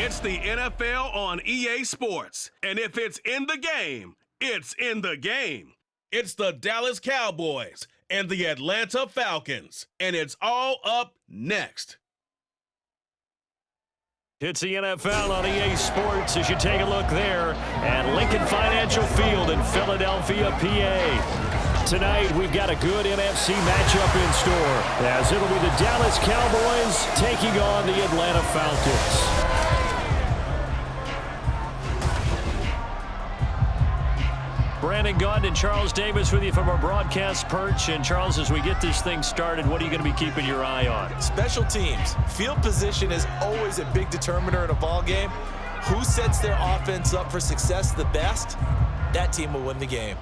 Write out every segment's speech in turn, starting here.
It's the NFL on EA Sports. And if it's in the game, it's in the game. It's the Dallas Cowboys and the Atlanta Falcons. And it's all up next. It's the NFL on EA Sports as you take a look there at Lincoln Financial Field in Philadelphia, PA. Tonight, we've got a good NFC matchup in store, as it'll be the Dallas Cowboys taking on the Atlanta Falcons. Brandon Gunn and Charles Davis with you from our broadcast perch. And Charles, as we get this thing started, what are you going to be keeping your eye on? Special teams. Field position is always a big determiner in a ball game. Who sets their offense up for success the best, that team will win the game.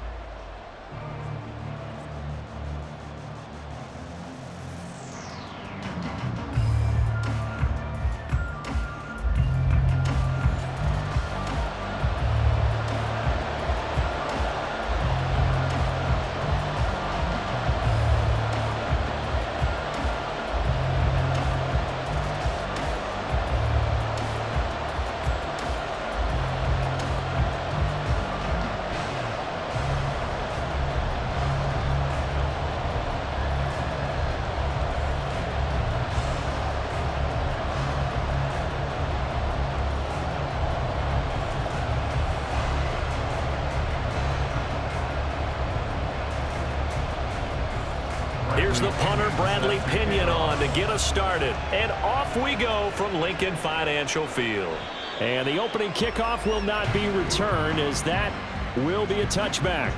Here's the punter, Bradley Pinion, on to get us started. And off we go from Lincoln Financial Field. And the opening kickoff will not be returned, as that will be a touchback.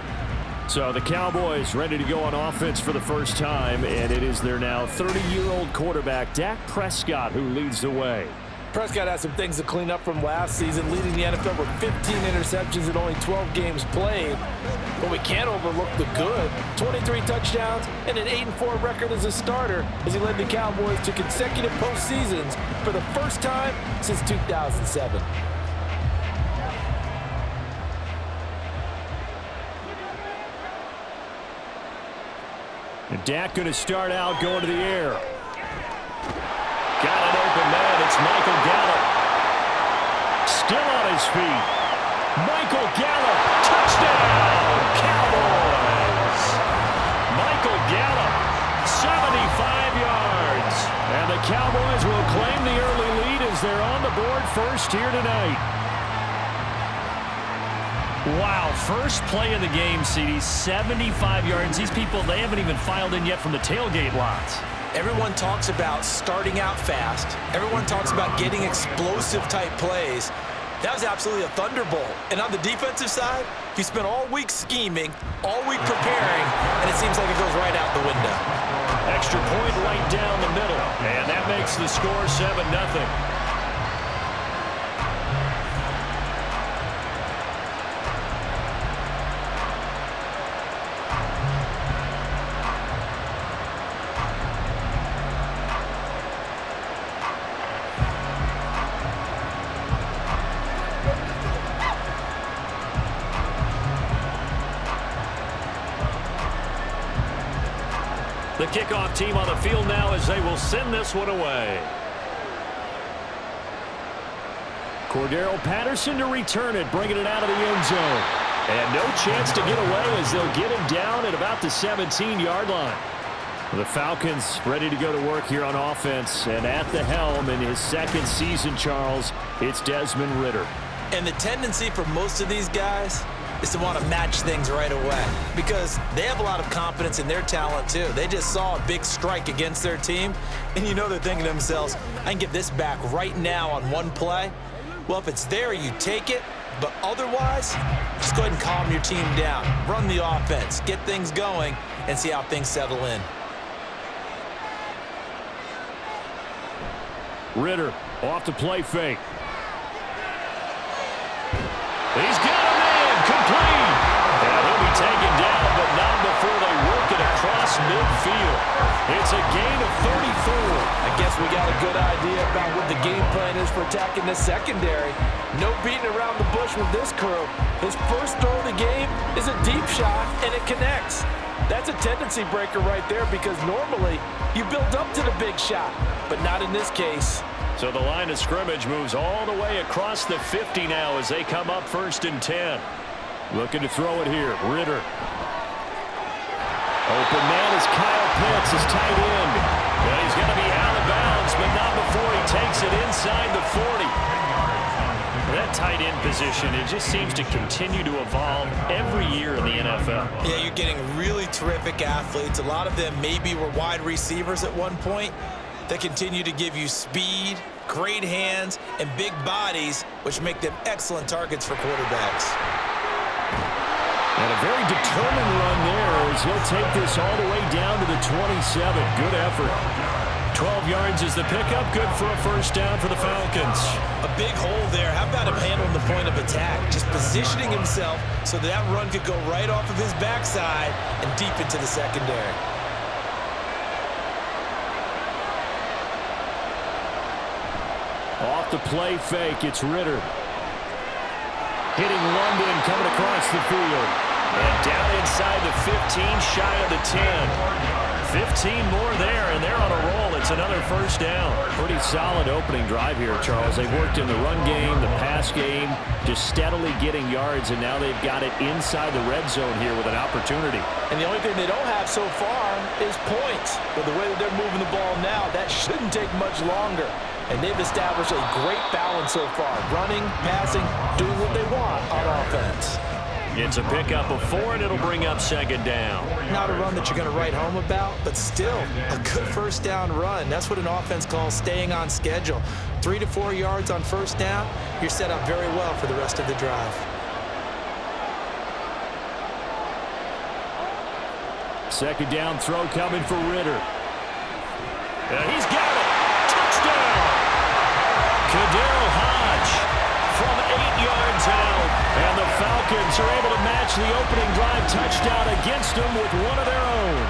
So the Cowboys ready to go on offense for the first time, and it is their now 30-year-old quarterback, Dak Prescott, who leads the way. Prescott has some things to clean up from last season, leading the NFL with 15 interceptions in only 12 games played. But we can't overlook the good. 23 touchdowns and an 8-4 record as a starter as he led the Cowboys to consecutive postseasons for the first time since 2007. And Dak going to start out going to the air. Got an open man. It's Michael Gallup. Still on his feet. Michael Gallup. Touchdown, Cowboys. Michael Gallup, 75 yards. And the Cowboys will claim the early lead as they're on the board first here tonight. Wow, first play of the game, CD, 75 yards. These people, they haven't even filed in yet from the tailgate lots. Everyone talks about starting out fast. Everyone talks about getting explosive-type plays. That was absolutely a thunderbolt. And on the defensive side, you spent all week scheming, all week preparing, and it seems like it goes right out the window. Extra point right down the middle, and that makes the score 7-0. The kickoff team on the field now as they will send this one away. Cordero Patterson to return it, bringing it out of the end zone. And no chance to get away as they'll get him down at about the 17-yard line. The Falcons ready to go to work here on offense. And at the helm in his second season, Charles, it's Desmond Ridder. And the tendency for most of these guys is to want to match things right away because they have a lot of confidence in their talent too. They just saw a big strike against their team, and you know they're thinking to themselves, I can get this back right now on one play. Well, if it's there, you take it, but otherwise, just go ahead and calm your team down. Run the offense, get things going, and see how things settle in. Ridder off the play fake. He's got him in, complete. And he'll be taken down, but not before they work it across midfield. It's a gain of 34. I guess we got a good idea about what the game plan is for attacking the secondary. No beating around the bush with this crew. His first throw of the game is a deep shot, and it connects. That's a tendency breaker right there because normally you build up to the big shot, but not in this case. So the line of scrimmage moves all the way across the 50 now as they come up 1st and 10. Looking to throw it here. Ritter. Open man is Kyle Pitts, his tight end. And he's going to be out of bounds, but not before he takes it inside the 40. That tight end position, it just seems to continue to evolve every year in the NFL. Yeah, you're getting really terrific athletes. A lot of them maybe were wide receivers at one point. They continue to give you speed, great hands, and big bodies, which make them excellent targets for quarterbacks. And a very determined run there as he'll take this all the way down to the 27. Good effort. 12 yards is the pickup. Good for a 1st down for the Falcons. A big hole there. How about him handling the point of attack? Just positioning himself so that run could go right off of his backside and deep into the secondary. Off the play fake, it's Ritter. Hitting London, coming across the field. And down inside the 15, shy of the 10. 15 more there, and they're on a roll. It's another 1st down. Pretty solid opening drive here, Charles. They've worked in the run game, the pass game, just steadily getting yards, and now they've got it inside the red zone here with an opportunity. And the only thing they don't have so far is points. But the way that they're moving the ball now, that shouldn't take much longer. And they've established a great balance so far. Running, passing, doing what they want on offense. It's a pickup of 4, and it'll bring up 2nd down. Not a run that you're going to write home about, but still a good 1st down run. That's what an offense calls staying on schedule. 3 to 4 yards on 1st down, you're set up very well for the rest of the drive. 2nd down throw coming for Ritter. And he's got it. Touchdown. Kadarius Hodge from 8 yards out. And the Falcons are able to match the opening drive touchdown against them with one of their own.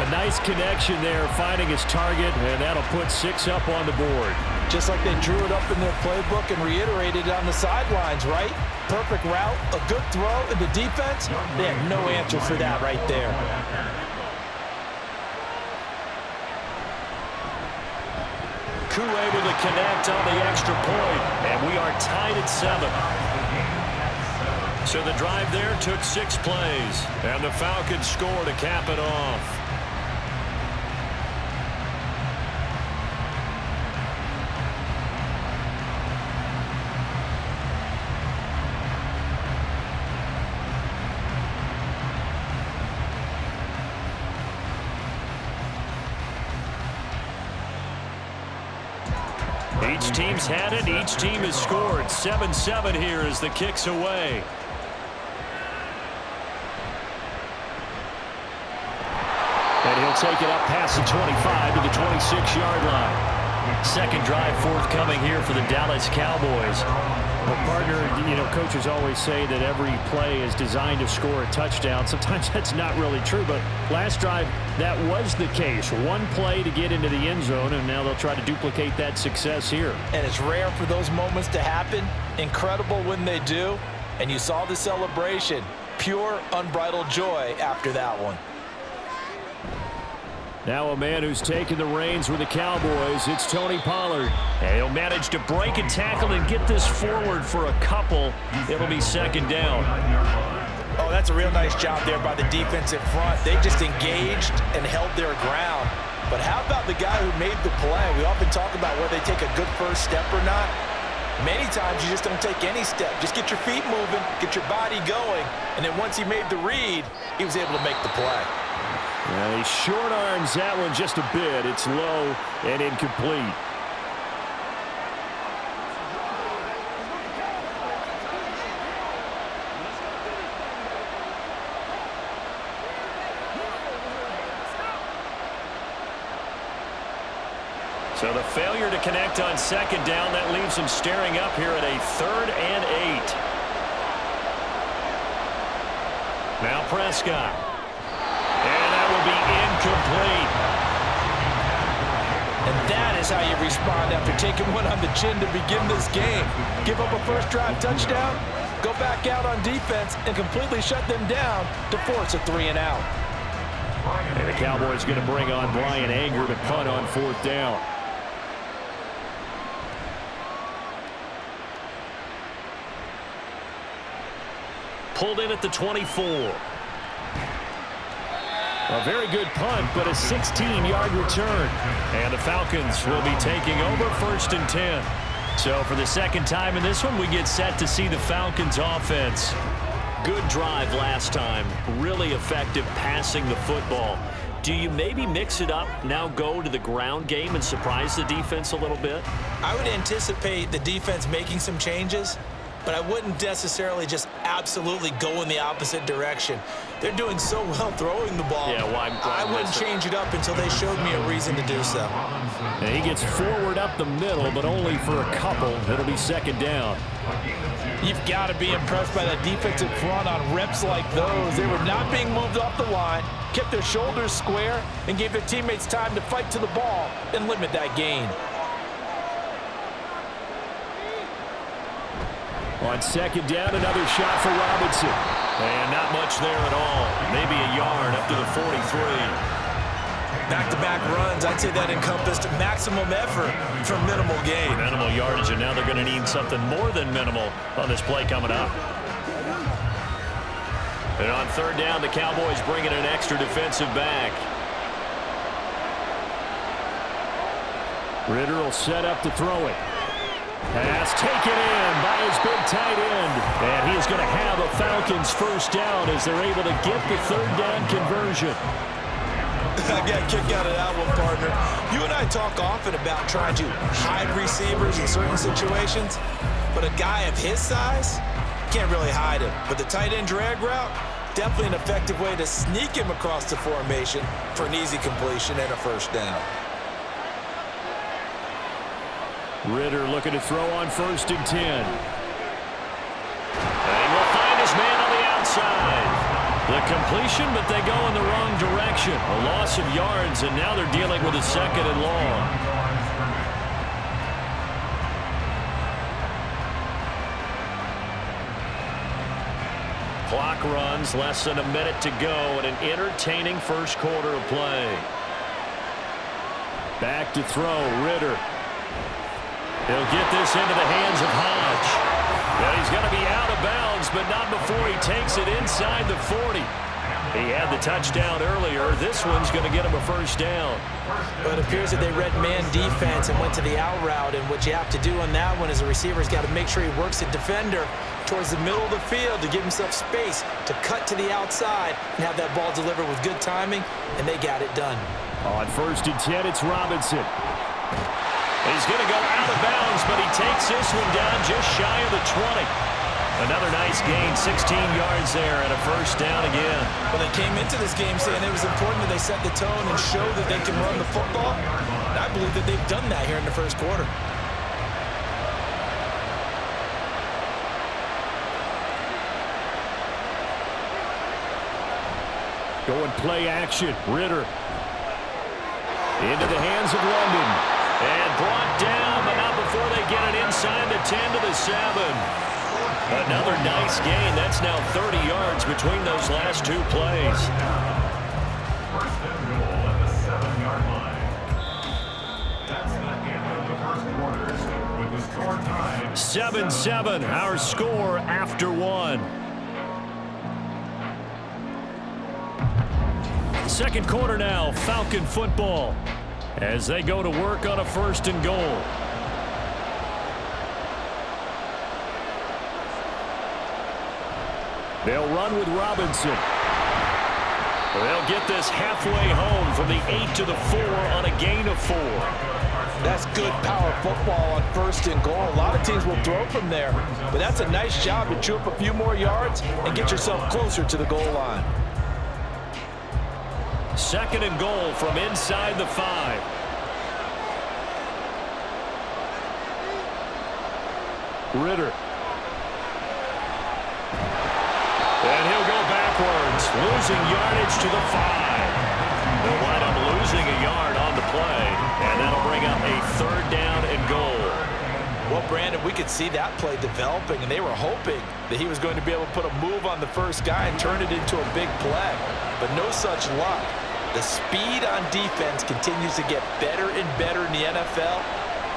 A nice connection there, finding his target, and that'll put 6 up on the board. Just like they drew it up in their playbook and reiterated it on the sidelines, right? Perfect route, a good throw, and the defense, they had no answer for that right there. Koo able to connect on the extra point, and we are tied at 7. So the drive there took 6 plays, and the Falcons score to cap it off. Each team's had it. Each team has scored. 7-7 here as the kick's away. And he'll take it up past the 25 to the 26-yard line. 2nd drive forthcoming here for the Dallas Cowboys. But partner, coaches always say that every play is designed to score a touchdown. Sometimes that's not really true, but last drive, that was the case. One play to get into the end zone, and now they'll try to duplicate that success here. And it's rare for those moments to happen. Incredible when they do. And you saw the celebration. Pure, unbridled joy after that one. Now a man who's taken the reins with the Cowboys, it's Tony Pollard. And he'll manage to break a tackle and get this forward for a couple. It'll be 2nd down. Oh, that's a real nice job there by the defensive front. They just engaged and held their ground. But how about the guy who made the play? We often talk about whether they take a good first step or not. Many times you just don't take any step. Just get your feet moving, get your body going, and then once he made the read, he was able to make the play. Yeah, he short arms that one just a bit. It's low and incomplete. So the failure to connect on 2nd down, that leaves him staring up here at a 3rd and 8. Now Prescott. And that will be incomplete. And that is how you respond after taking one on the chin to begin this game. Give up a 1st drive touchdown, go back out on defense, and completely shut them down to force a 3 and out. And the Cowboys going to bring on Brian Anger to punt on 4th down. pulled in at the 24. A very good punt, but a 16-yard return. And the Falcons will be taking over 1st and 10. So for the second time in this one, we get set to see the Falcons offense. Good drive last time. Really effective passing the football. Do you maybe mix it up, now go to the ground game and surprise the defense a little bit? I would anticipate the defense making some changes, but I wouldn't necessarily just absolutely go in the opposite direction. They're doing so well throwing the ball. Yeah, well, I wouldn't change it up until they showed me a reason to do so. And he gets forward up the middle, but only for a couple. It'll be 2nd down. You've got to be impressed by that defensive front on reps like those. They were not being moved off the line, kept their shoulders square, and gave their teammates time to fight to the ball and limit that gain. On 2nd down, another shot for Robinson. And not much there at all. Maybe a yard up to the 43. Back-to-back runs, I'd say that encompassed maximum effort for minimal gain. Minimal yardage, and now they're going to need something more than minimal on this play coming up. And on 3rd down, the Cowboys bring in an extra defensive back. Ritter will set up to throw it. Pass taken in by his big tight end. And he is going to have a Falcons 1st down as they're able to get the 3rd down conversion. I got a kick out of that one, partner. You and I talk often about trying to hide receivers in certain situations, but a guy of his size can't really hide him. But the tight end drag route, definitely an effective way to sneak him across the formation for an easy completion and a 1st down. Ritter looking to throw on 1st and 10. And he will find his man on the outside. The completion, but they go in the wrong direction. A loss of yards, and now they're dealing with a 2nd and long. Clock runs, less than a minute to go, and an entertaining 1st quarter of play. Back to throw, Ritter. He'll get this into the hands of Hodge. And he's going to be out of bounds, but not before he takes it inside the 40. He had the touchdown earlier. This one's going to get him a 1st down. Well, it appears that they read man defense and went to the out route, and what you have to do on that one is the receiver's got to make sure he works the defender towards the middle of the field to give himself space to cut to the outside and have that ball delivered with good timing, and they got it done. On 1st and 10, it's Robinson. He's going to go out of bounds, but he takes this one down just shy of the 20. Another nice gain, 16 yards there, and a 1st down again. Well, they came into this game saying it was important that they set the tone and show that they can run the football. And I believe that they've done that here in the 1st quarter. Going play action, Ritter. Into the hands of London. And brought down, but not before they get it inside the 10 to the 7. Another nice gain. That's now 30 yards between those last 2 plays. 7-7, our score after 1. 2nd quarter now, Falcon football, as they go to work on a 1st and goal. They'll run with Robinson. They'll get this halfway home from the 8 to the 4 on a gain of 4. That's good power football on 1st and goal. A lot of teams will throw from there, but that's a nice job to chew up a few more yards and get yourself closer to the goal line. 2nd and goal from inside the 5. Ritter. And he'll go backwards, losing yardage to the 5. They'll wind up losing a yard on the play, and that'll bring up a 3rd down and goal. Well, Brandon, we could see that play developing, and they were hoping that he was going to be able to put a move on the first guy and turn it into a big play. But no such luck. The speed on defense continues to get better and better in the NFL.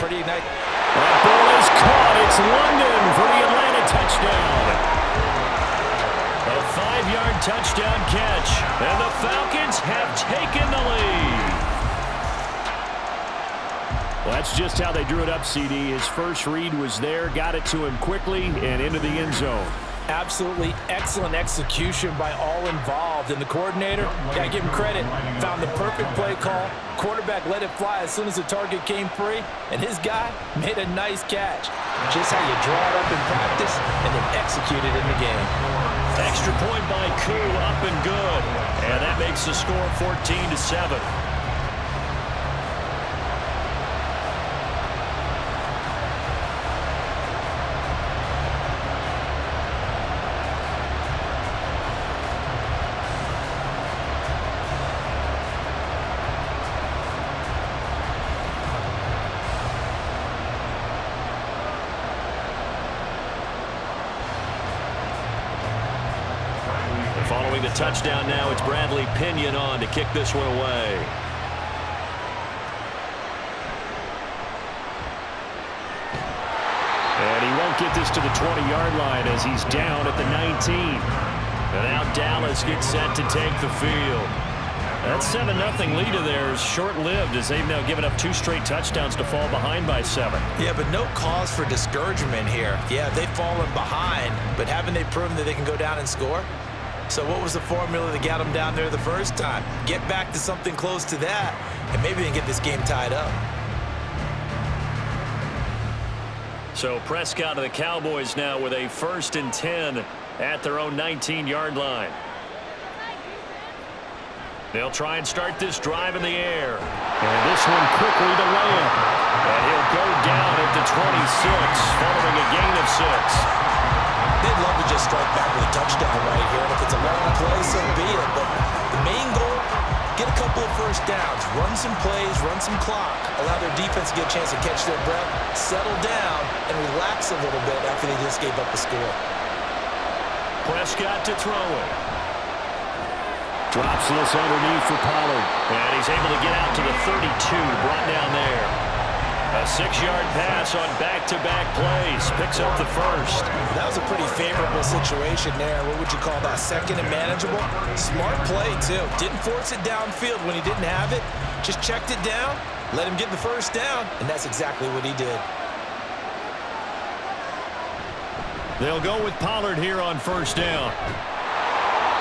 Pretty nice. That ball is caught. It's London for the Atlanta touchdown. 5-yard touchdown catch. And the Falcons have taken the lead. Well, that's just how they drew it up, CD. His first read was there, got it to him quickly, and into the end zone. Absolutely excellent execution by all involved. And the coordinator, got to give him credit, found the perfect play call. Quarterback let it fly as soon as the target came free, and his guy made a nice catch. Just how you draw it up in practice and then execute it in the game. Extra point by Koo, up and good. And that makes the score 14-7. Following the touchdown now, it's Bradley Pinion on to kick this one away. And he won't get this to the 20-yard line as he's down at the 19. And now Dallas gets set to take the field. That 7-0 lead of theirs short-lived as they've now given up 2 straight touchdowns to fall behind by 7. Yeah, but no cause for discouragement here. Yeah, they've fallen behind, but haven't they proven that they can go down and score? So what was the formula that got them down there the first time? Get back to something close to that, and maybe they can get this game tied up. So Prescott of the Cowboys now with a 1st and 10 at their own 19-yard line. They'll try and start this drive in the air. And this one quickly to Lamb. And he'll go down at the 26, following a gain of 6. They'd love to just strike back with a touchdown right here, and if it's a long play, so be it. But the main goal, get a couple of first downs, run some plays, run some clock, allow their defense to get a chance to catch their breath, settle down, and relax a little bit after they just gave up a score. Prescott to throw it. Drops this underneath for Pollard. And he's able to get out to the 32, brought down there. A 6-yard pass on back-to-back plays. Picks up the 1st. That was a pretty favorable situation there. What would you call that? 2nd and manageable? Smart play, too. Didn't force it downfield when he didn't have it. Just checked it down, let him get the 1st down, and that's exactly what he did. They'll go with Pollard here on 1st down.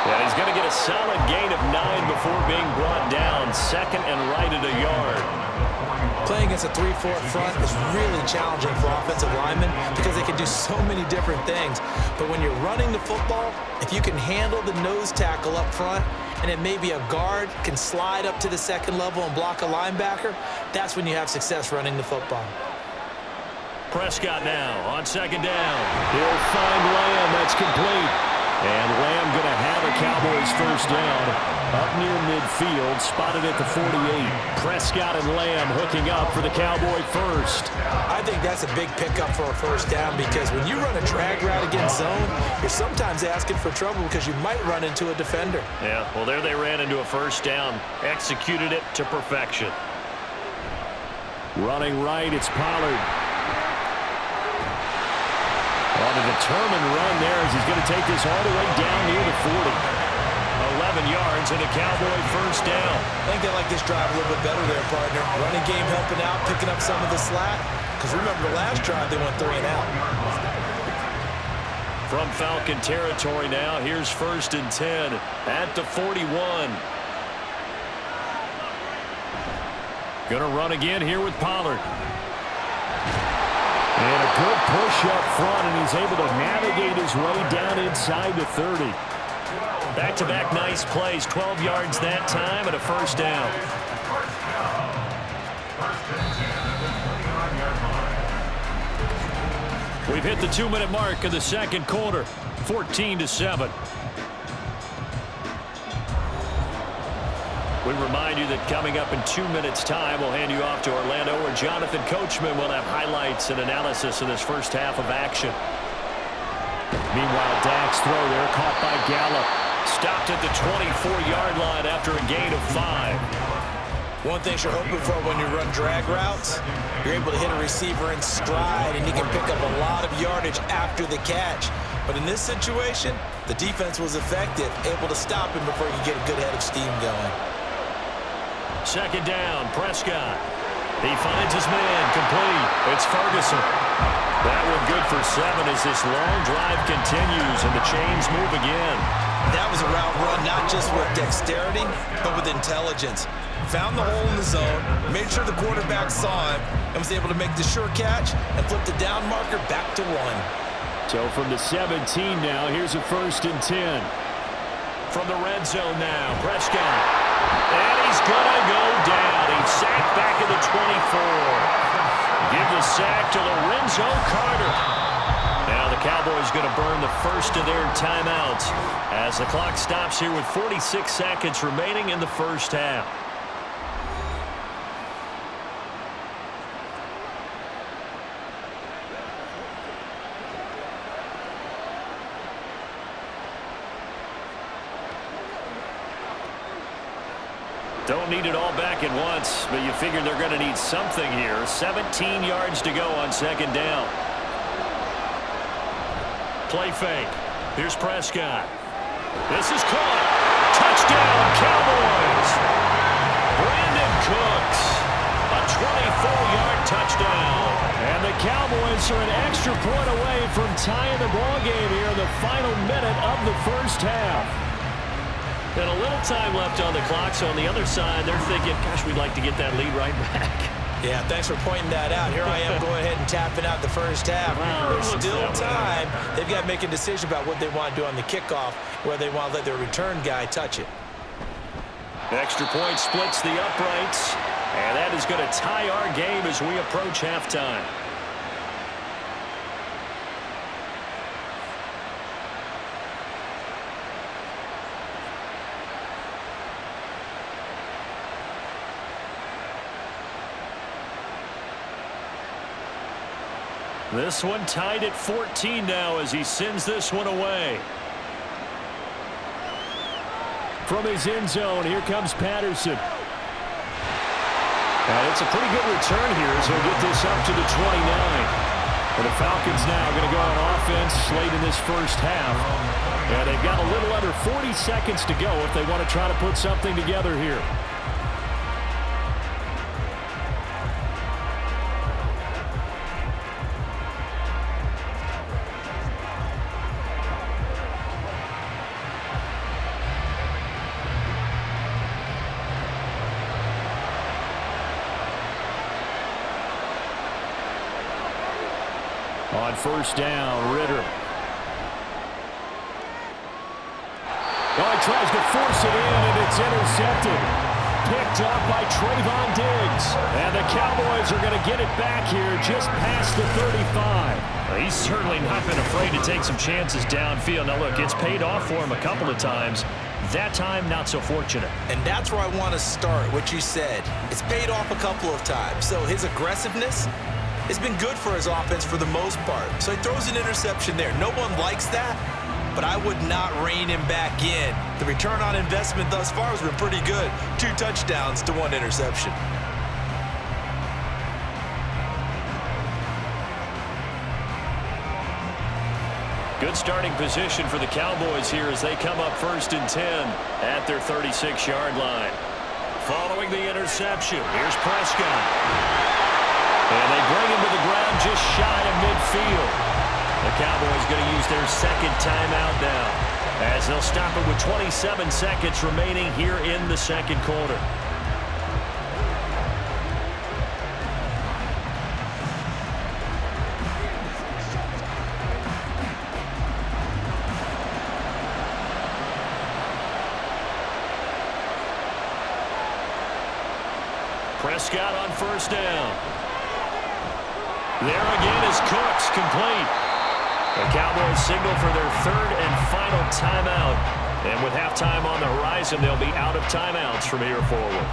And he's going to get a solid gain of 9 before being brought down. 2nd and right at a yard. Playing against a 3-4 front is really challenging for offensive linemen because they can do so many different things. But when you're running the football, if you can handle the nose tackle up front, and then maybe a guard can slide up to the 2nd level and block a linebacker, that's when you have success running the football. Prescott now on 2nd down. He'll find Lamb. That's complete. And Lamb going to have a Cowboys 1st down up near midfield, spotted at the 48. Prescott and Lamb hooking up for the Cowboy 1st. I think that's a big pickup for a 1st down because when you run a drag route against zone, you're sometimes asking for trouble because you might run into a defender. Yeah, well, there they ran into a 1st down, executed it to perfection. Running right, it's Pollard. On a determined run there as he's going to take this all the way down near the 40. 11 yards and a Cowboy 1st down. I think they like this drive a little bit better there, partner. Running game helping out, picking up some of the slack. Because remember the last drive, they went 3 and out. From Falcon territory now, here's 1st and 10 at the 41. Going to run again here with Pollard. And a good push up front, and he's able to navigate his way down inside the 30. Back-to-back nice plays, 12 yards that time, and a 1st down. We've hit the 2-minute mark of the 2nd quarter, 14-7. We remind you that coming up in 2 minutes' time, we'll hand you off to Orlando, where Jonathan Coachman will have highlights and analysis of this 1st half of action. Meanwhile, Dak's throw there, caught by Gallup. Stopped at the 24-yard line after a gain of 5. One thing you're hoping for when you run drag routes, you're able to hit a receiver in stride, and you can pick up a lot of yardage after the catch. But in this situation, the defense was effective, able to stop him before he could get a good head of steam going. Second down, Prescott. He finds his man, complete. It's Ferguson. That one good for 7 as this long drive continues and the chains move again. That was a route run not just with dexterity, but with intelligence. Found the hole in the zone, made sure the quarterback saw him, and was able to make the sure catch and flip the down marker back to 1. So from the 17 now, here's a 1st and 10. From the red zone now, Prescott. And he's going to go down. He's sacked back at the 24. Give the sack to Lorenzo Carter. Now the Cowboys going to burn the first of their timeouts as the clock stops here with 46 seconds remaining in the first half. Don't need it all back at once, but you figure they're going to need something here. 17 yards to go on second down. Play fake. Here's Prescott. This is caught. Touchdown, Cowboys. Brandon Cooks. A 24-yard touchdown. And the Cowboys are an extra point away from tying the ball game here in the final minute of the first half. And a little time left on the clock, so on the other side, they're thinking, gosh, we'd like to get that lead right back. Yeah, thanks for pointing that out. Here I am going ahead and tapping out the first half. There's still time. They've got to make a decision about what they want to do on the kickoff, whether they want to let their return guy touch it. Extra point splits the uprights, and that is going to tie our game as we approach halftime. This one tied at 14 now as he sends this one away. From his end zone, here comes Patterson. And it's a pretty good return here as he'll get this up to the 29. And the Falcons now going to go on offense late in this first half. And they've got a little under 40 seconds to go if they want to try to put something together here. On first down, Ritter. Oh, he tries to force it in, and it's intercepted. Picked up by Trayvon Diggs. And the Cowboys are going to get it back here just past the 35. Well, he's certainly not been afraid to take some chances downfield. Now, look, it's paid off for him a couple of times. That time, not so fortunate. And that's where I want to start, what you said. It's paid off a couple of times. So his aggressiveness, it's been good for his offense for the most part. So he throws an interception there. No one likes that, but I would not rein him back in. The return on investment thus far has been pretty good. 2 touchdowns to 1 interception. Good starting position for the Cowboys here as they come up 1st and 10 at their 36-yard line. Following the interception, here's Prescott. And they bring him to the ground just shy of midfield. The Cowboys going to use their second timeout now as they'll stop it with 27 seconds remaining here in the second quarter. Prescott on first down. There again is Cooks, complete. The Cowboys signal for their 3rd and final timeout. And with halftime on the horizon, they'll be out of timeouts from here forward.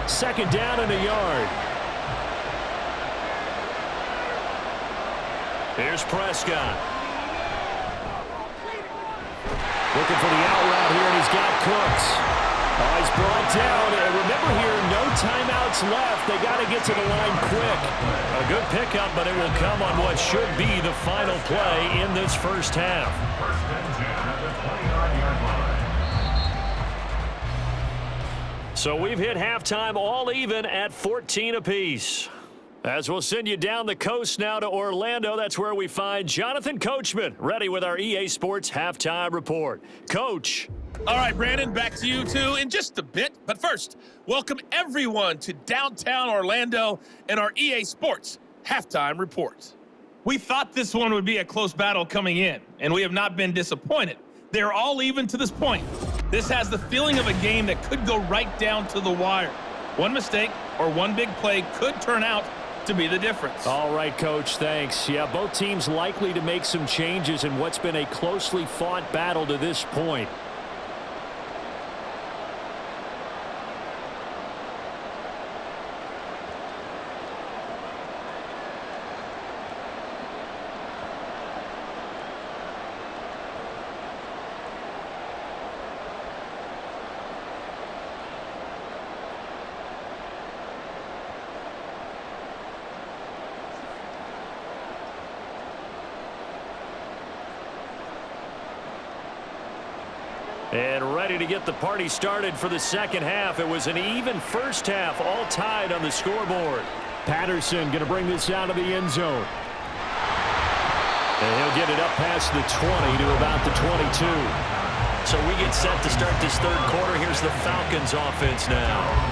Second down and a yard. Here's Prescott. Looking for the out route here got Cooks. Oh, he's brought down. And remember here, no timeouts left. They got to get to the line quick. A good pickup, but it will come on what should be the final play in this first half. So we've hit halftime all even at 14 apiece. As we'll send you down the coast now to Orlando, that's where we find Jonathan Coachman, ready with our EA Sports Halftime Report. Coach. All right, Brandon, back to you two in just a bit. But first, welcome everyone to downtown Orlando and our EA Sports Halftime Report. We thought this one would be a close battle coming in, and we have not been disappointed. They're all even to this point. This has the feeling of a game that could go right down to the wire. One mistake or one big play could turn out to be the difference. All right, Coach, thanks. Yeah, both teams likely to make some changes in what's been a closely fought battle to this point. And ready to get the party started for the second half. It was an even first half, all tied on the scoreboard. Patterson going to bring this out of the end zone. And he'll get it up past the 20 to about the 22. So we get set to start this third quarter. Here's the Falcons offense now.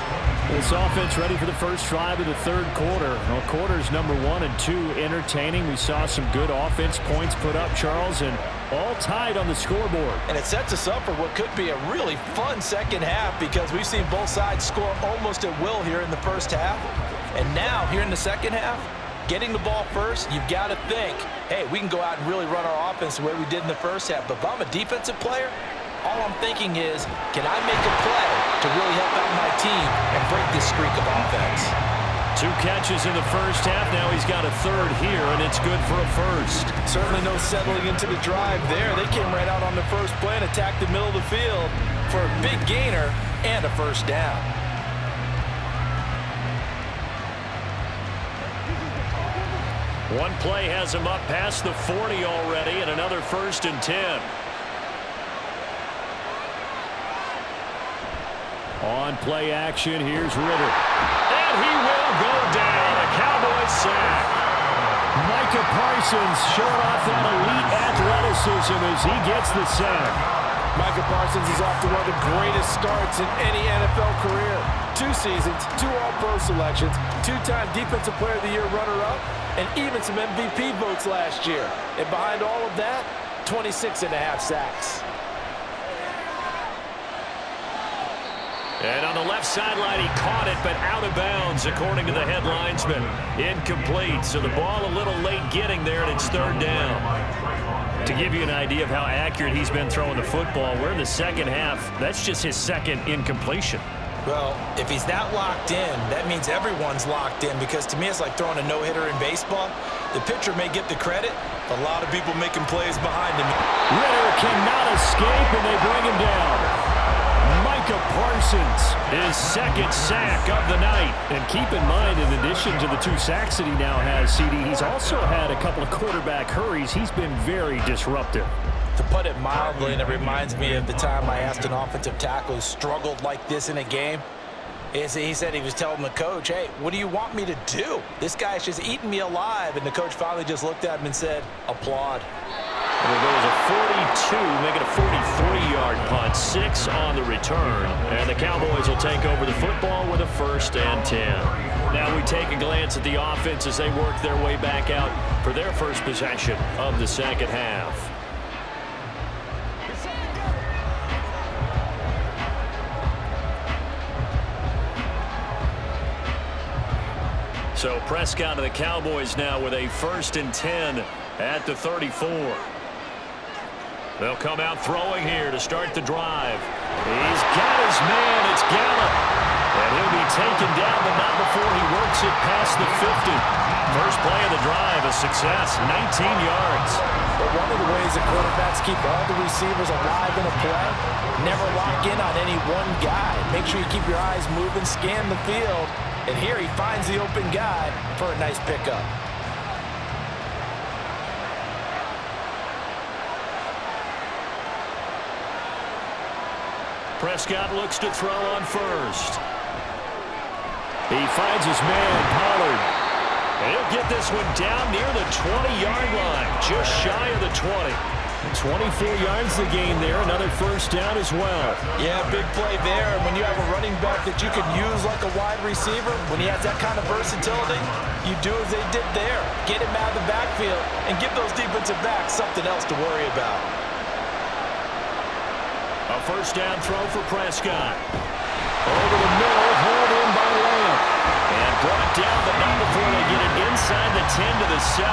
This offense ready for the first drive of the third quarter. Well, quarters number 1 and 2 entertaining. We saw some good offense points put up, Charles, and all tied on the scoreboard. And it sets us up for what could be a really fun second half because we've seen both sides score almost at will here in the first half. And now, here in the second half, getting the ball first, you've got to think, hey, we can go out and really run our offense the way we did in the first half. But if I'm a defensive player, all I'm thinking is, can I make a play to really help out my team and break this streak of offense? 2 catches in the first half. Now he's got a third here, and it's good for a first. Certainly no settling into the drive there. They came right out on the first play and attacked the middle of the field for a big gainer and a first down. One play has him up past the 40 already, and another 1st and 10. On play action, here's Ritter. And he will go down. A Cowboys sack. Micah Parsons showing off that elite athleticism as he gets the sack. Micah Parsons is off to one of the greatest starts in any NFL career. 2 seasons, 2 All-Pro selections, 2-time Defensive Player of the Year runner-up, and even some MVP votes last year. And behind all of that, 26.5 sacks. And on the left sideline, he caught it, but out of bounds, according to the head linesman. Incomplete, so the ball a little late getting there, and it's 3rd down. To give you an idea of how accurate he's been throwing the football, we're in the second half. That's just his 2nd incompletion. Well, if he's that locked in, that means everyone's locked in, because to me it's like throwing a no-hitter in baseball. The pitcher may get the credit, a lot of people making plays behind him. Ritter cannot escape, and they bring him down. Micah Parsons, his 2nd sack of the night. And keep in mind, in addition to the 2 sacks that he now has, CD, he's also had a couple of quarterback hurries. He's been very disruptive. To put it mildly, and it reminds me of the time I asked an offensive tackle who struggled like this in a game. He said he was telling the coach, hey, what do you want me to do? This guy's just eating me alive. And the coach finally just looked at him and said, applaud. And it goes a 42, make it a 43-yard punt, 6 on the return. And the Cowboys will take over the football with a 1st and 10. Now we take a glance at the offense as they work their way back out for their first possession of the second half. So Prescott of the Cowboys now with a 1st and 10 at the 34. They'll come out throwing here to start the drive. He's got his man. It's Gallup. And he'll be taken down, but not before he works it past the 50. First play of the drive, a success, 19 yards. But one of the ways that quarterbacks keep all the receivers alive in a play, never lock in on any one guy. Make sure you keep your eyes moving, scan the field, and here he finds the open guy for a nice pickup. Prescott looks to throw on first. He finds his man, Pollard. And he'll get this one down near the 20-yard line, just shy of the 20. 24 yards to gain there, another first down as well. Yeah, big play there. And when you have a running back that you could use like a wide receiver, when he has that kind of versatility, you do as they did there. Get him out of the backfield and give those defensive backs something else to worry about. A first down throw for Prescott. Over the middle, hauled in by Lamb. And brought down, but not before they get it inside the 10 to the 7.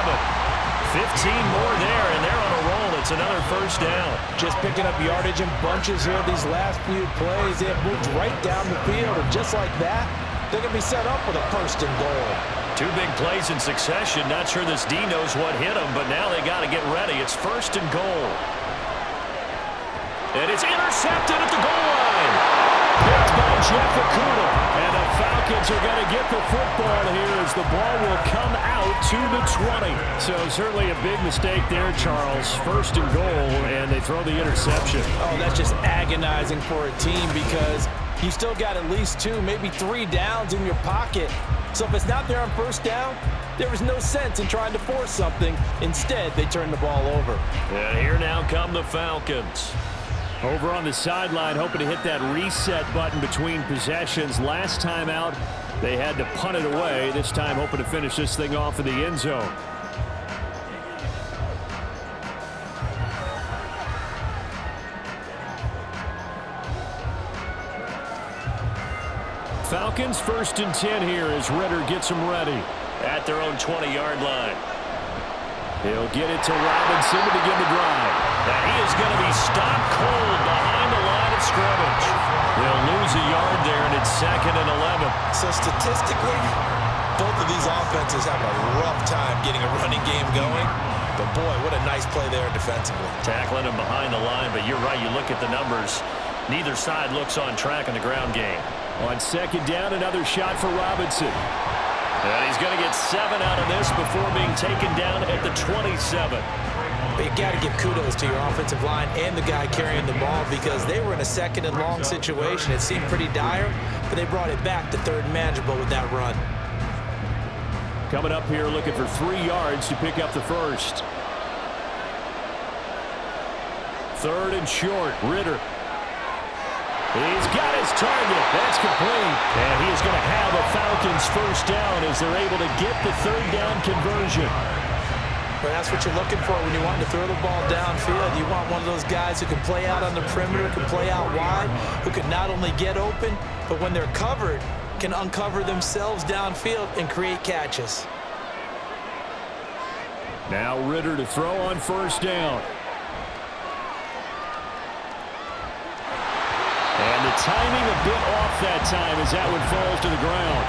15 more there, and they're on a roll. It's another first down. Just picking up yardage in bunches here these last few plays. They have moved right down the field, and just like that, they're going to be set up with a first and goal. Two big plays in succession. Not sure this D knows what hit them, but now they got to get ready. It's first and goal. And it's intercepted at the goal line. Picked by Jeff Okuda. And the Falcons are going to get the football here as the ball will come out to the 20. So certainly a big mistake there, Charles. First and goal, and they throw the interception. Oh, that's just agonizing for a team because you still got at least 2, maybe 3 downs in your pocket. So if it's not there on first down, there is no sense in trying to force something. Instead, they turn the ball over. And here now come the Falcons. Over on the sideline, hoping to hit that reset button between possessions. Last time out, they had to punt it away. This time, hoping to finish this thing off in the end zone. Falcons first and 10 here as Ritter gets them ready at their own 20-yard line. He'll get it to Robinson to begin the drive. And he is going to be stopped cold behind the line of scrimmage. They'll lose a yard there, and it's 2nd and 11. So statistically, both of these offenses have a rough time getting a running game going. But boy, what a nice play there defensively. Tackling him behind the line, but you're right, you look at the numbers. Neither side looks on track in the ground game. On 2nd down, another shot for Robinson. And he's going to get 7 out of this before being taken down at the 27. But you got to give kudos to your offensive line and the guy carrying the ball because they were in a 2nd and long situation. It seemed pretty dire, but they brought it back to 3rd and manageable with that run. Coming up here looking for 3 yards to pick up the first. 3rd and short, Ritter. He's got his target. That's complete. And he is going to have a Falcons first down as they're able to get the 3rd down conversion. But that's what you're looking for when you want to throw the ball downfield. You want one of those guys who can play out on the perimeter, can play out wide, who can not only get open, but when they're covered, can uncover themselves downfield and create catches. Now Ritter to throw on first down. And the timing a bit off that time as that one falls to the ground.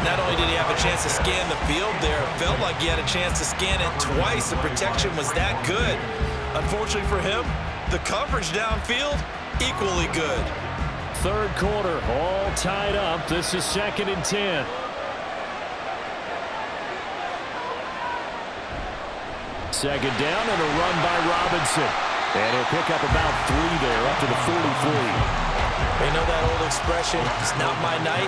Not only did he have a chance to scan the field there, it felt like he had a chance to scan it twice. The protection was that good. Unfortunately for him, the coverage downfield, equally good. 3rd quarter, all tied up. This is 2nd and 10. Second down and a run by Robinson. And he'll pick up about 3 there, up to the 43. They know that old expression, it's not my night.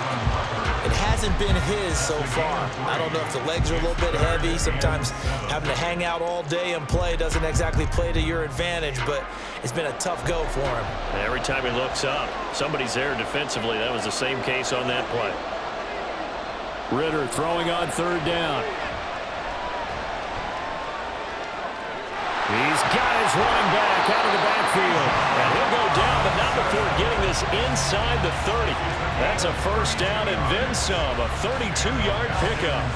It hasn't been his so far. I don't know if the legs are a little bit heavy. Sometimes having to hang out all day and play doesn't exactly play to your advantage, but it's been a tough go for him. Every time he looks up, somebody's there defensively. That was the same case on that play. Ritter throwing on 3rd down. He's got his running back out of the backfield. And he'll go down, but not before getting this inside the 30. That's a first down and then some, a 32-yard pickup.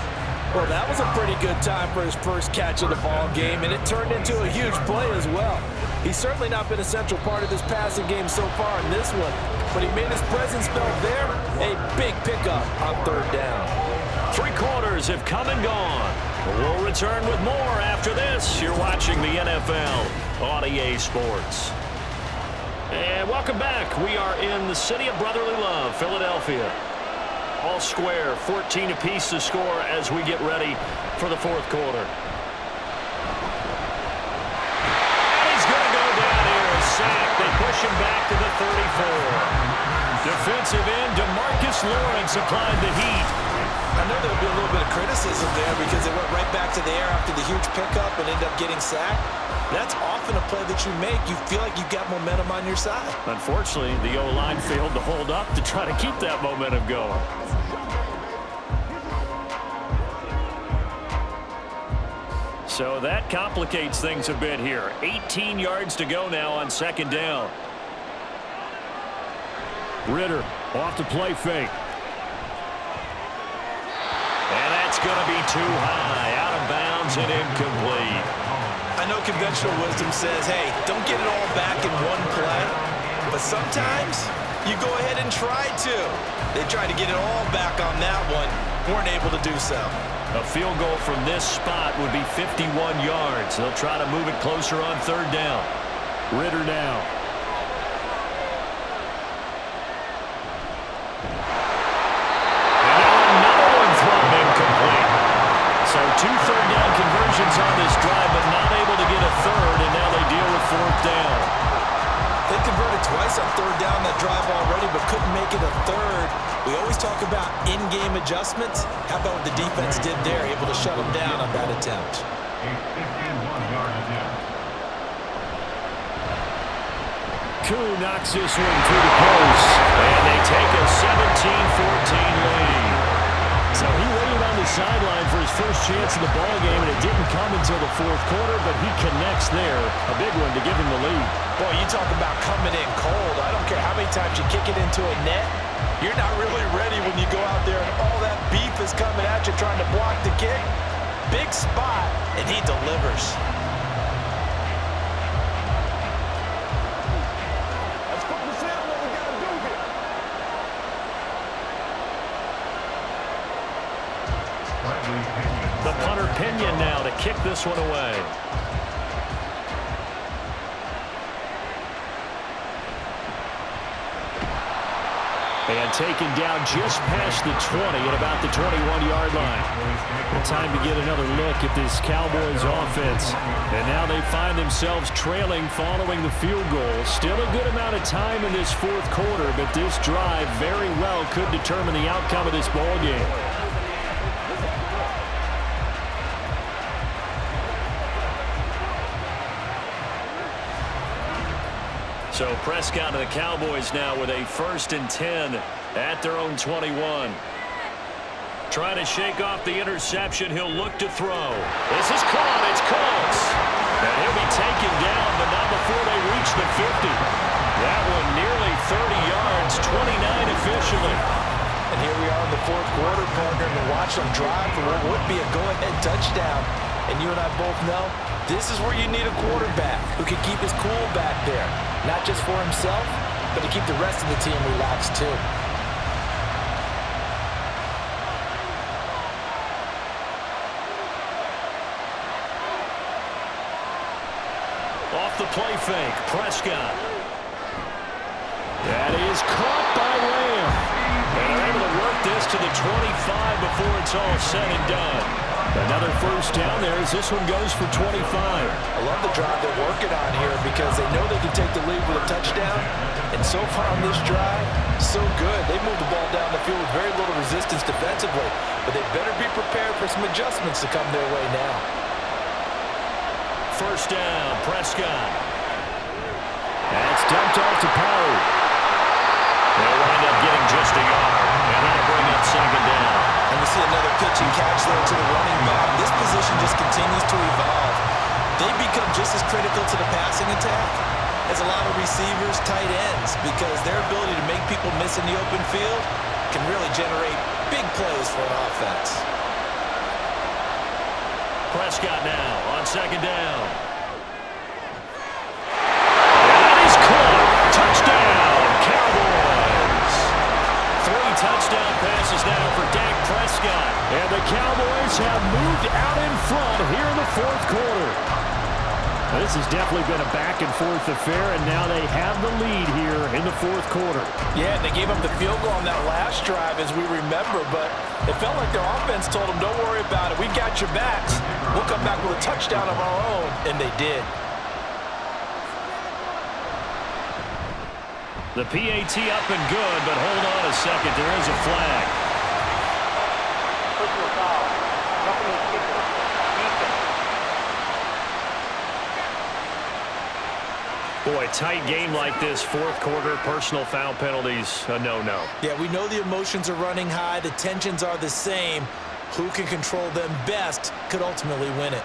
Well, that was a pretty good time for his first catch of the ball game, and it turned into a huge play as well. He's certainly not been a central part of this passing game so far in this one, but he made his presence felt there. A big pickup on 3rd down. 3 quarters have come and gone. We'll return with more after this. You're watching the NFL on EA Sports. And welcome back. We are in the city of brotherly love, Philadelphia. All square, 14 apiece to score as we get ready for the fourth quarter. And he's going to go down here, a sack. They push him back to the 34. Defensive end, DeMarcus Lawrence applied the heat. I know there'll be a little bit of criticism there because they went right back to the air after the huge pickup and ended up getting sacked. That's often a play that you make. You feel like you've got momentum on your side. Unfortunately, the O-line failed to hold up to try to keep that momentum going. So that complicates things a bit here. 18 yards to go now on second down. Ritter off the play fake. And that's going to be too high, out of bounds and incomplete. I know conventional wisdom says, hey, don't get it all back in one play. But sometimes you go ahead and try to. They tried to get it all back on that one. Weren't able to do so. A field goal from this spot would be 51 yards. They'll try to move it closer on third down. Ritter now. So 2 third down conversions on this drive, but not able to get a third, and now they deal with fourth down. They converted twice on third down that drive already, but couldn't make it a third. We always talk about in-game adjustments. How about what the defense did there, able to shut them down on that attempt? Koo knocks this one through the post, and they take a 17-14 lead. So he waited on the sideline for his first chance in the ballgame, and it didn't come until the fourth quarter, but he connects there. A big one to give him the lead. Boy, you talk about coming in cold. I don't care how many times you kick it into a net. You're not really ready when you go out there and all that beef is coming at you trying to block the kick. Big spot, and he delivers. The punter Pinion now to kick this one away. And taken down just past the 20 at about the 21-yard line. Time to get another look at this Cowboys offense. And now they find themselves trailing following the field goal. Still a good amount of time in this fourth quarter, but this drive very well could determine the outcome of this ball game. So Prescott and the Cowboys now with a 1st and 10 at their own 21. Trying to shake off the interception. He'll look to throw. This is caught. It's close. And he'll be taken down, but not before they reach the 50. That one nearly 30 yards, 29 officially. And here we are in the fourth quarter, partner, and watch them drive for what would be a go-ahead touchdown. And you and I both know this is where you need a quarterback who can keep his cool back there. Not just for himself, but to keep the rest of the team relaxed too. Off the play fake, Prescott. That is caught by Lamb. And they're able to work this to the 25 before it's all said and done. Another first down there as this one goes for 25. I love the drive they're working on here because they know they can take the lead with a touchdown. And so far on this drive, so good. They moved the ball down the field with very little resistance defensively. But they better be prepared for some adjustments to come their way now. First down, Prescott. That's dumped off to Poe. They'll wind up getting just a yard. And that'll bring up second down. And we see another pitch and catch there to the running back. This position just continues to evolve. They become just as critical to the passing attack as a lot of receivers, tight ends, because their ability to make people miss in the open field can really generate big plays for an offense. Prescott now on second down. That is caught. Touchdown, Cowboys. 3 touchdown passes now for Dak Prescott. And the Cowboys Cowboys have moved out in front here in the fourth quarter. This has definitely been a back-and-forth affair, and now they have the lead here in the fourth quarter. Yeah, they gave up the field goal on that last drive, as we remember, but it felt like their offense told them, don't worry about it. We got your backs. We'll come back with a touchdown of our own, and they did. The PAT up and good, but hold on a second. There is a flag. Boy, tight game like this, fourth quarter, personal foul penalties, a no-no. Yeah, we know the emotions are running high. The tensions are the same. Who can control them best could ultimately win it.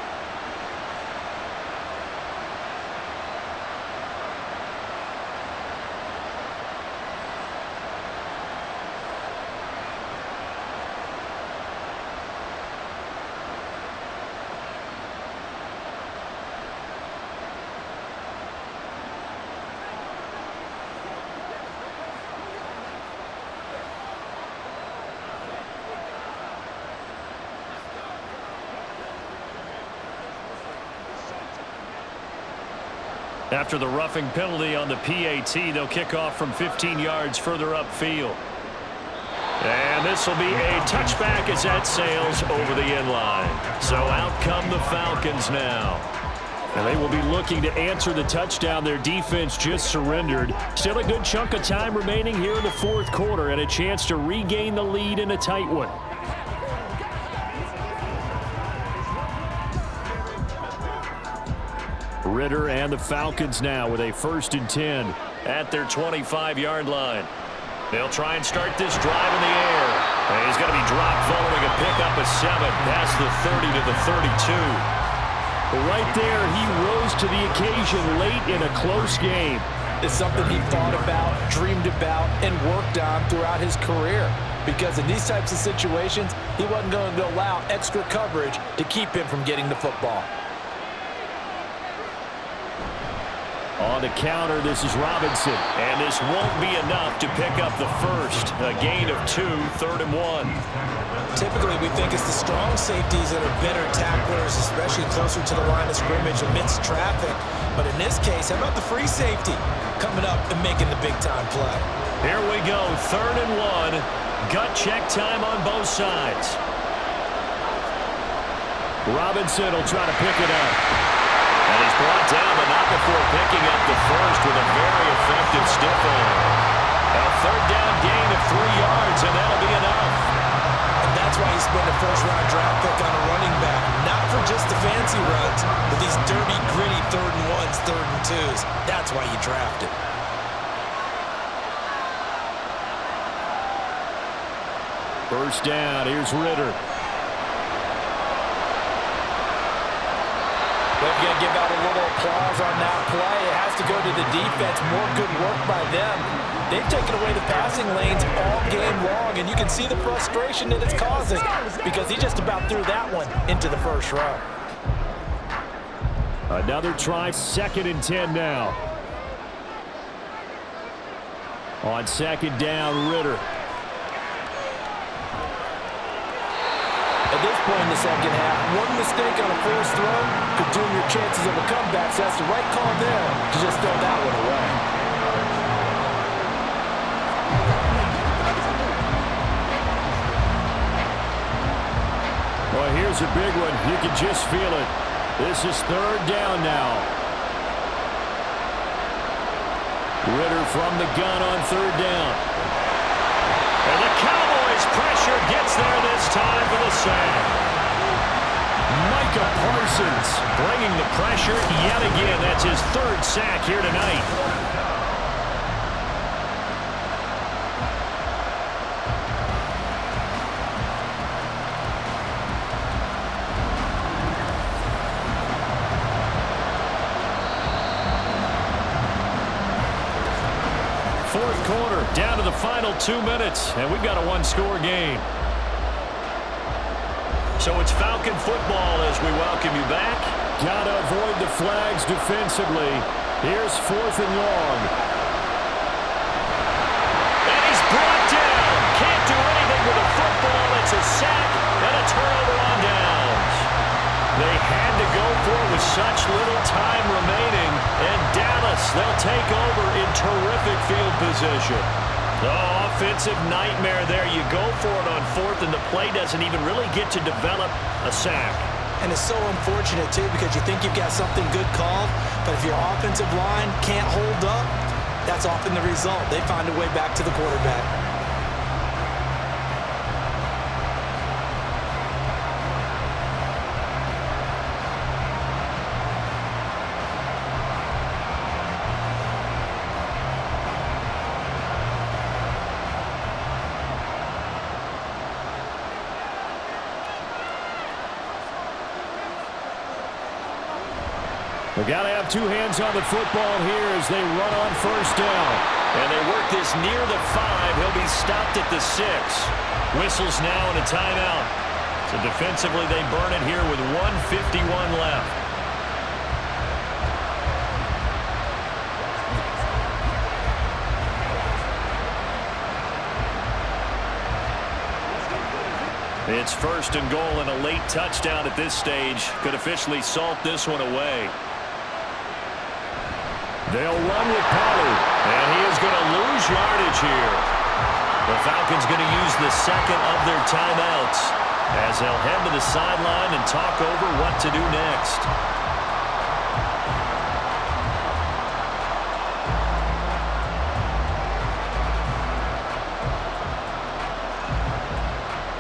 After the roughing penalty on the PAT, they'll kick off from 15 yards further upfield. And this will be a touchback as that sails over the end line. So out come the Falcons now. And they will be looking to answer the touchdown their defense just surrendered. Still a good chunk of time remaining here in the fourth quarter and a chance to regain the lead in a tight one. Ritter and the Falcons now with a 1st and 10 at their 25-yard line. They'll try and start this drive in the air. And he's going to be dropped following a pickup of 7 past the 30 to the 32. Right there, he rose to the occasion late in a close game. It's something he thought about, dreamed about, and worked on throughout his career. Because in these types of situations, he wasn't going to allow extra coverage to keep him from getting the football. On the counter, this is Robinson. And this won't be enough to pick up the first. A gain of 2, 3rd and 1. Typically, we think it's the strong safeties that are better tacklers, especially closer to the line of scrimmage amidst traffic. But in this case, how about the free safety coming up and making the big-time play? Here we go, 3rd and 1. Gut check time on both sides. Robinson will try to pick it up. And he's brought down, but not before picking up the first with a very effective stiff arm. A 3rd down gain of 3 yards, and that'll be enough. And that's why he spent a first-round draft pick on a running back, not for just the fancy runs, but these dirty, gritty 3rd and 1s, 3rd and 2s. That's why you drafted. First down, here's Ritter. If you're going to give out a little applause on that play, it has to go to the defense. More good work by them. They've taken away the passing lanes all game long, and you can see the frustration that it's causing because he just about threw that one into the first row. Another try, 2nd and 10 now. On 2nd down, Ritter. At this point in the second half, one mistake on a first throw could doom your chances of a comeback, so that's the right call there to just throw that one away. Well, here's a big one. You can just feel it. This is 3rd down now. Ritter from the gun on 3rd down. And the Cowboys pressure gets there this time for the sack. Micah Parsons bringing the pressure yet again. That's his 3rd sack here tonight. Fourth quarter, down to the final 2 minutes, and we've got a 1-score game. So it's Falcon football as we welcome you back. Got to avoid the flags defensively. Here's 4th and long. And he's brought down. Can't do anything with a football. It's a sack and a turnover on downs. They had to go for it with such little time remaining. And Dallas, they'll take over in terrific field position. Oh, offensive nightmare there. You go for it on fourth, and the play doesn't even really get to develop a sack. And it's so unfortunate, too, because you think you've got something good called, but if your offensive line can't hold up, that's often the result. They find a way back to the quarterback. They've got to have two hands on the football here as they run on first down. And they work this near the 5. He'll be stopped at the 6. Whistles now and a timeout. So defensively, they burn it here with 1:51 left. It's first and goal, and a late touchdown at this stage could officially salt this one away. They'll run with Pollard, and he is going to lose yardage here. The Falcons going to use the second of their timeouts as they'll head to the sideline and talk over what to do next.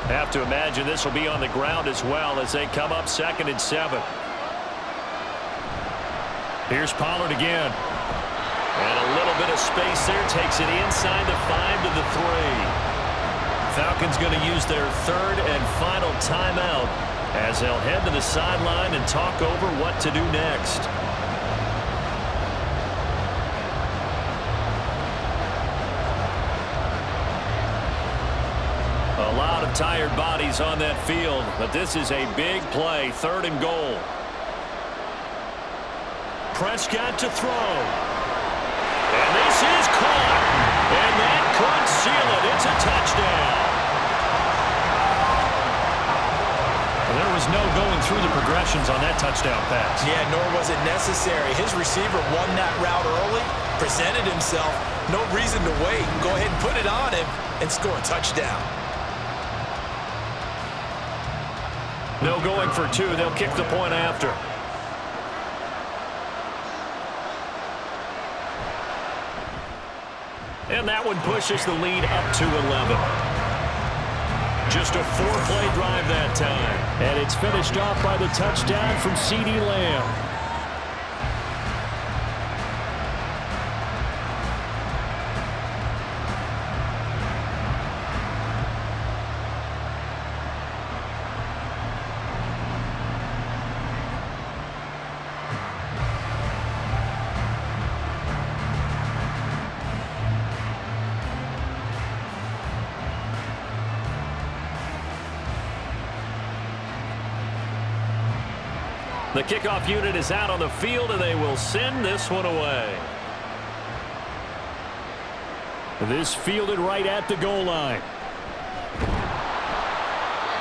Have to imagine this will be on the ground as well as they come up 2nd and 7. Here's Pollard again. And a little bit of space there. Takes it inside the 5 to the 3. Falcons going to use their third and final timeout as they'll head to the sideline and talk over what to do next. A lot of tired bodies on that field, but this is a big play. 3rd and goal. Prescott to throw. And this is caught. And that could seal it. It's a touchdown. There was no going through the progressions on that touchdown pass. Yeah, nor was it necessary. His receiver won that route early, presented himself. No reason to wait. Go ahead and put it on him and score a touchdown. No going for 2. They'll kick the point after. And that one pushes the lead up to 11. Just a 4-play drive that time. And it's finished off by the touchdown from CeeDee Lamb. The kickoff unit is out on the field, and they will send this one away. This fielded right at the goal line.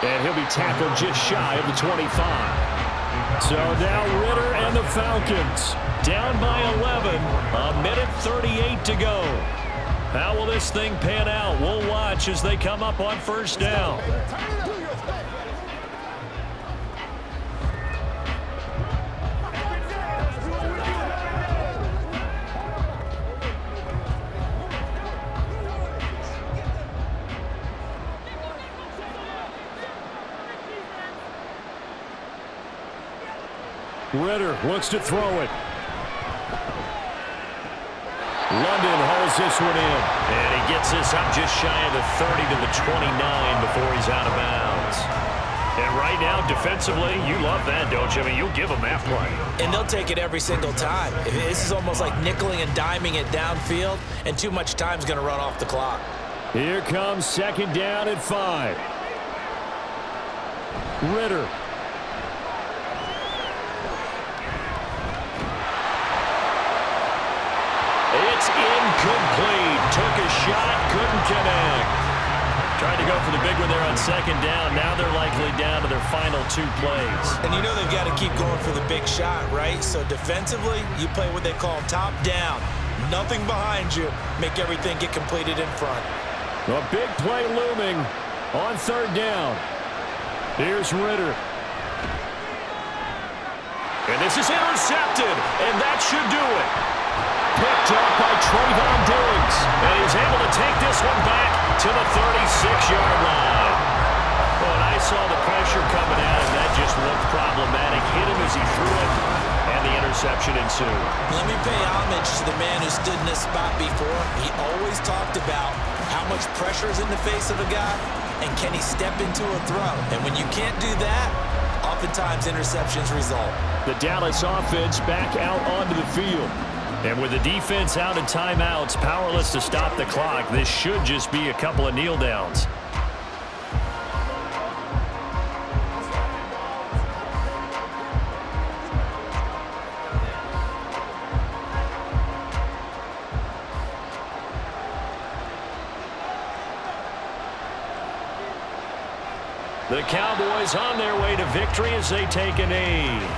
And he'll be tackled just shy of the 25. So now Ritter and the Falcons down by 11. 1:38 to go. How will this thing pan out? We'll watch as they come up on first down. Ritter looks to throw it. London hauls this one in. And he gets this up just shy of the 30 to the 29 before he's out of bounds. And right now, defensively, you love that, don't you? I mean, you'll give them that play. And they'll take it every single time. This is almost like nickeling and diming it downfield, and too much time's going to run off the clock. Here comes 2nd down at 5. Ritter. It's incomplete. Took a shot, couldn't connect. Tried to go for the big one there on second down. Now they're likely down to their final 2 plays. And you know they've got to keep going for the big shot, right? So defensively, you play what they call top down. Nothing behind you. Make everything get completed in front. A big play looming on third down. Here's Ritter. And this is intercepted, and that should do it. Picked up by Trayvon Diggs. And he's able to take this one back to the 36-yard line. When I saw the pressure coming at him, that just looked problematic. Hit him as he threw it, and the interception ensued. Let me pay homage to the man who stood in this spot before. He always talked about how much pressure is in the face of a guy, and can he step into a throw. And when you can't do that, oftentimes interceptions result. The Dallas offense back out onto the field. And with the defense out of timeouts, powerless to stop the clock, this should just be a couple of kneel downs. The Cowboys on their way to victory as they take a knee.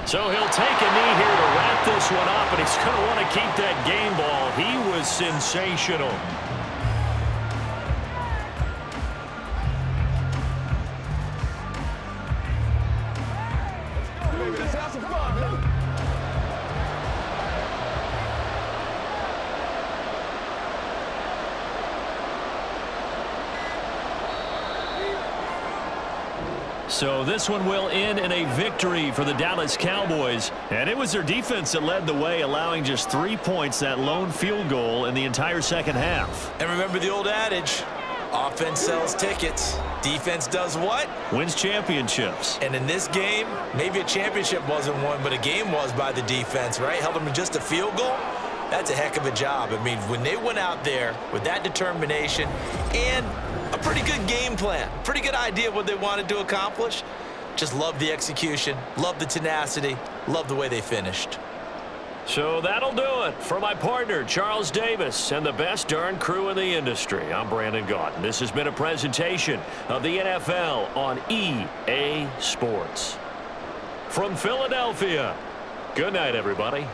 So he'll take a knee here to wrap this one up, and he's going to want to keep that game ball. He was sensational. So this one will end in a victory for the Dallas Cowboys. And it was their defense that led the way, allowing just 3 points, that lone field goal in the entire second half. And remember the old adage, offense sells tickets. Defense does what? Wins championships. And in this game, maybe a championship wasn't won, but a game was by the defense, right? Held them to just a field goal. That's a heck of a job. I mean, when they went out there with that determination and a pretty good game plan, pretty good idea of what they wanted to accomplish, just love the execution, love the tenacity, love the way they finished. So that'll do it for my partner, Charles Davis, and the best darn crew in the industry. I'm Brandon Gaudin. This has been a presentation of the NFL on EA Sports. From Philadelphia, good night, everybody.